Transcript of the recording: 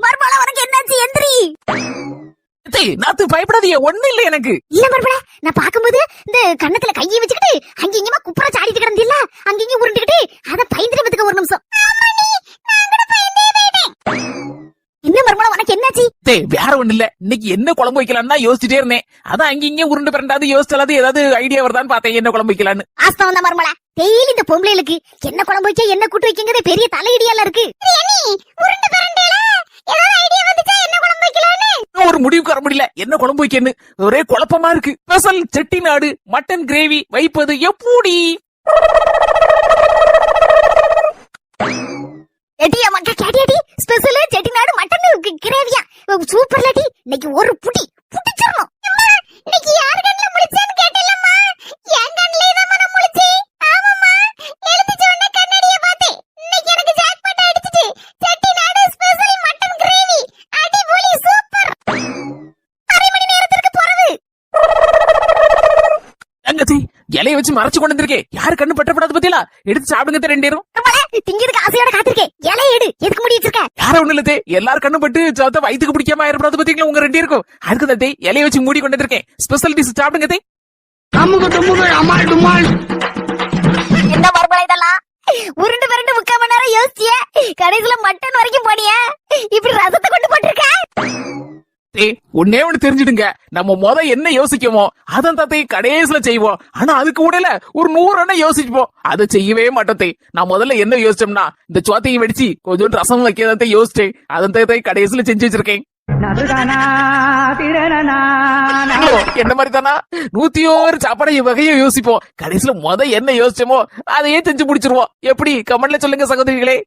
மர்மலா உனக்கு என்னாச்சு? எந்திரி. நாத்து பயப்படாதீங்க, ஒண்ணு இல்ல எனக்கு. இல்ல மர்மலா, நான் பாக்கும்போது இந்த கண்ணத்துல கையை வச்சுக்கிட்டு அங்கேயுமா குப்புற சாடிட்டு கிடந்தில்ல, அங்கேயும் உருண்டுகிட்டு அத பயந்துட்டு வந்துக்க ஒரு நிமிஷம். என்ன மர்மலா உனக்கு என்னாச்சு? வேற ஒண்ணு இல்ல, இன்னைக்கு என்ன குழம்பு வைக்கலாம்னு யோசிச்சுட்டே இருந்தேன். அதான் அங்க உருண்டு பிறண்டாது யோசிச்சாலாது ஏதாவது ஐடியா வருதான்னு பார்த்தேன் என்ன குழம்பு வைக்கலான்னு. ஆஸ்தம் வந்த மர்மலா, டெய்லி இந்த பொம்பளைகளுக்கு என்ன குழம்பு வைக்க என்ன கூட்டு வைக்கங்கதே பெரிய தலையிடியால இருக்கு. உருண்டு பிறண்டேல ஏதாவது ஐடியா வந்துச்சா என்ன குழம்பு வைக்கலான்னு? ஒரு முடிவுக்கு வர முடியல, என்ன குழம்பு வைக்கன்னு ஒரே குழப்பமா இருக்கு. ஸ்பெஷல் செட்டிநாடு மட்டன் கிரேவி வைப்பது எப்படி? எடியா மக்கா கேடியடி, ஸ்பெஷல் செட்டிநாடு மட்டன் கிரேவியா சூப்பர் லடி. இன்னைக்கு ஒரு புடி புடிச்சறணும். இன்னைக்கு யார் கண்ணல முழிச்சேன்னு கேட்டலம்மா. என் கண்ணலே தான் நான் முழிச்சேன். ஆமாம்மா, எழுதிச்ச உடனே கண்ணாடியை பார்த்தேன். இன்னைக்கு எனக்கு ஜாக்பாட் அடிச்சிட்டு. செட்டிநாடு ஸ்பெஷல் மட்டன் கிரேவி அடிபொலி சூப்பர். அரை மணி நேரத்துக்கு போறது. தங்கச்சி இலைய வச்சு மறைச்சு கொண்டு வந்திருக்கே, யாரு கண்ணு பற்றப்படாது பத்தியா? எடுத்து சாப்பிடுங்க ரெண்டு பேரும். திங்கிறதுக்கு ஆசையோட காத்திருக்கேன். இலைய எடு, எதுக்கு முடி வச்சிருக்க? யார ஒண்ணு இல்லதே, எல்லாரும் கண்ணு பட்டு சாத்த வயித்துக்கு பிடிக்காம ஆயிரப்படாது பத்திங்களா உங்க ரெண்டு இருக்கும். அதுக்கு தட்டை இலைய வச்சு மூடி கொண்டு வந்திருக்கேன். ஸ்பெஷல் டிஷ் சாப்பிடுங்க. என்ன மர்மலா இதெல்லாம்? உருண்டு பரண்டு 3/4 மணி நேரம் யோசிச்சிய, கடைசில மட்டன் வரைக்கும் போனிய. இப்படி ரசத்தை கொண்டு போட்டிருக்க. ஒன்னே ஒண்ணு தெரிஞ்சிடுங்க, நம்ம என்ன யோசிக்கமோ அதான் தத்தை கடைசியில செய்வோம். ஆனா அதுக்கு உடல ஒரு 100 எண்ணம் யோசிப்போம், அதை செய்யவே மாட்டோம். நான் முதல்ல என்ன யோசிச்சோம்னா இந்த சோத்தையும் வெடிச்சு கொஞ்சம் ரசம் வைக்கிறத யோசிச்சேன். அதன் கடைசியில செஞ்சு வச்சிருக்கேன். என்ன மாதிரி தானா 101 சாப்பாடு வகையை யோசிப்போம். கடைசியில என்ன யோசிச்சோமோ அதையே செஞ்சு முடிச்சிருவோம். எப்படி? கமெண்ட்ல சொல்லுங்க சகோதரிகளே.